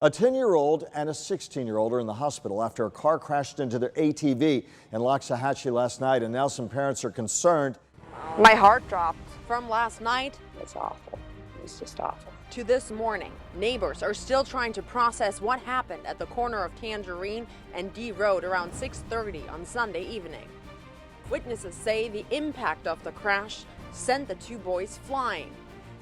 A 10-year-old and a 16-year-old are in the hospital after a car crashed into their ATV in Loxahatchee last night, and now some parents are concerned. My heart dropped. From last night, it's awful. It's just awful. To this morning, neighbors are still trying to process what happened at the corner of Tangerine and D Road around 6:30 on Sunday evening. Witnesses say the impact of the crash sent the two boys flying.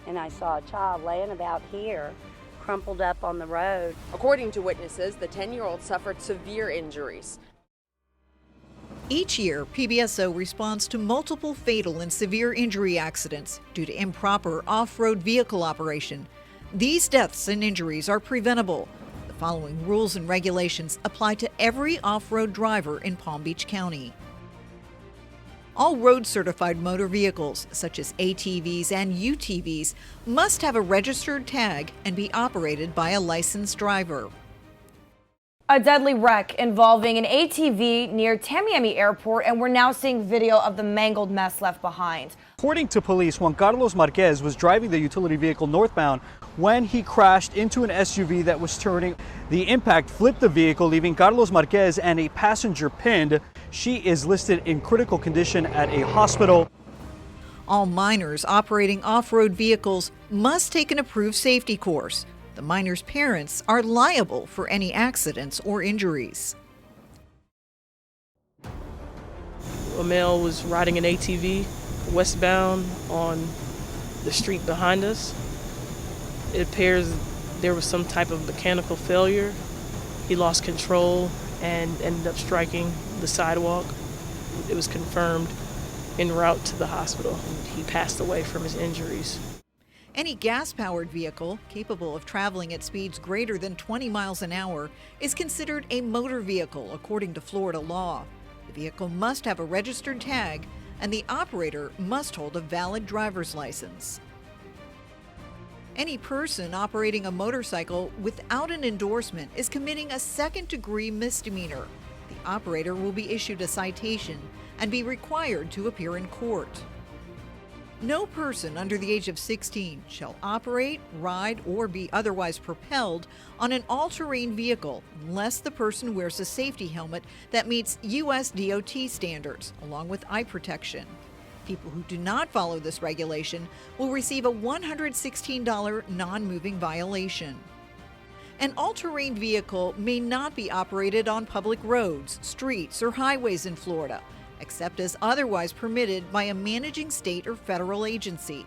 And I saw a child laying about here, crumpled up on the road. According to witnesses, the 10-year-old suffered severe injuries. Each year, PBSO responds to multiple fatal and severe injury accidents due to improper off-road vehicle operation. These deaths and injuries are preventable. The following rules and regulations apply to every off-road driver in Palm Beach County. All road-certified motor vehicles, such as ATVs and UTVs, must have a registered tag and be operated by a licensed driver. A deadly wreck involving an ATV near Tamiami Airport, and we're now seeing video of the mangled mess left behind. According to police, Juan Carlos Marquez was driving the utility vehicle northbound when he crashed into an SUV that was turning. The impact flipped the vehicle, leaving Carlos Marquez and a passenger pinned. She is listed in critical condition at a hospital. All minors operating off-road vehicles must take an approved safety course. The minors' parents are liable for any accidents or injuries. A male was riding an ATV westbound on the street behind us. It appears there was some type of mechanical failure. He lost control and ended up striking the sidewalk. It was confirmed en route to the hospital. He passed away from his injuries. Any gas-powered vehicle capable of traveling at speeds greater than 20 miles an hour is considered a motor vehicle according to Florida law. The vehicle must have a registered tag, and the operator must hold a valid driver's license. Any person operating a motorcycle without an endorsement is committing a second-degree misdemeanor. The operator will be issued a citation and be required to appear in court. No person under the age of 16 shall operate, ride, or be otherwise propelled on an all-terrain vehicle unless the person wears a safety helmet that meets U.S. DOT standards, along with eye protection. People who do not follow this regulation will receive a $116 non-moving violation. An all-terrain vehicle may not be operated on public roads, streets, or highways in Florida, except as otherwise permitted by a managing state or federal agency.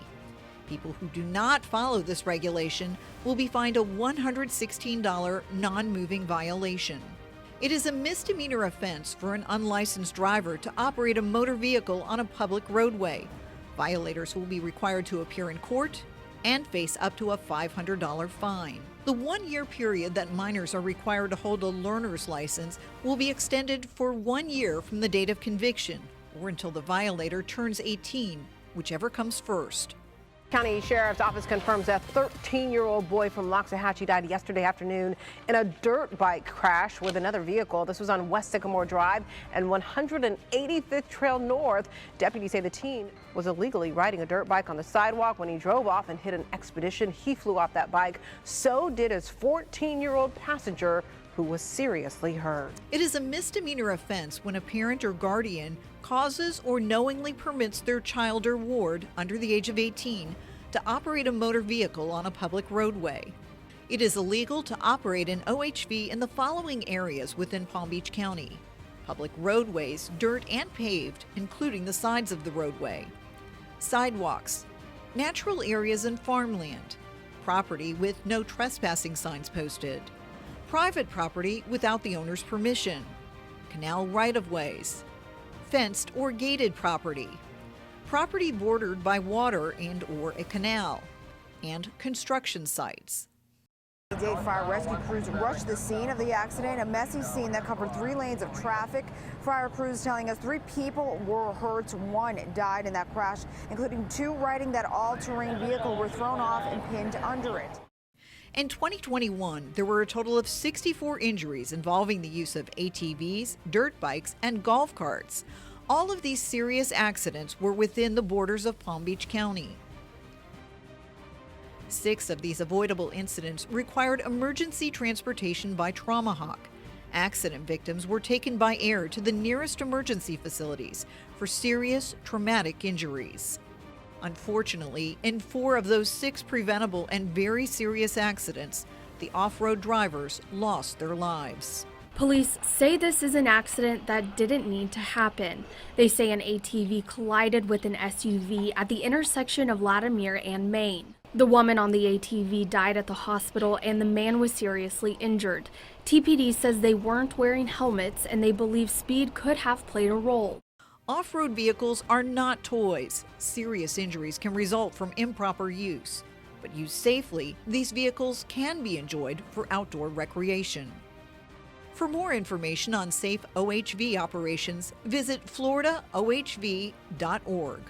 People who do not follow this regulation will be fined a $116 non-moving violation. It is a misdemeanor offense for an unlicensed driver to operate a motor vehicle on a public roadway. Violators will be required to appear in court and face up to a $500 fine. The one-year period that minors are required to hold a learner's license will be extended for 1 year from the date of conviction or until the violator turns 18, whichever comes first. County Sheriff's Office confirms a 13-year-old boy from Loxahatchee died yesterday afternoon in a dirt bike crash with another vehicle. This was on West Sycamore Drive and 185th Trail North. Deputies say the teen was illegally riding a dirt bike on the sidewalk when he drove off and hit an Expedition. He flew off that bike. So did his 14-year-old passenger, who was seriously hurt. It is a misdemeanor offense when a parent or guardian causes or knowingly permits their child or ward under the age of 18 to operate a motor vehicle on a public roadway. It is illegal to operate an OHV in the following areas within Palm Beach County: public roadways, dirt and paved, including the sides of the roadway; sidewalks, natural areas and farmland; property with no trespassing signs posted; private property without the owner's permission; canal right-of-ways; fenced or gated property; property bordered by water and/or a canal; and construction sites. Dade fire rescue crews rushed the scene of the accident, a messy scene that covered 3 lanes of traffic. Fire crews telling us 3 people were hurt, 1 died in that crash, including 2 riding that all-terrain vehicle were thrown off and pinned under it. In 2021, there were a total of 64 injuries involving the use of ATVs, dirt bikes, and golf carts. All of these serious accidents were within the borders of Palm Beach County. 6 of these avoidable incidents required emergency transportation by Trauma Hawk. Accident victims were taken by air to the nearest emergency facilities for serious traumatic injuries. Unfortunately, in 4 of those 6 preventable and very serious accidents, the off-road drivers lost their lives. Police say this is an accident that didn't need to happen. They say an ATV collided with an SUV at the intersection of Latimer and Main. The woman on the ATV died at the hospital and the man was seriously injured. TPD says they weren't wearing helmets and they believe speed could have played a role. Off-road vehicles are not toys. Serious injuries can result from improper use. But used safely, these vehicles can be enjoyed for outdoor recreation. For more information on safe OHV operations, visit floridaohv.org.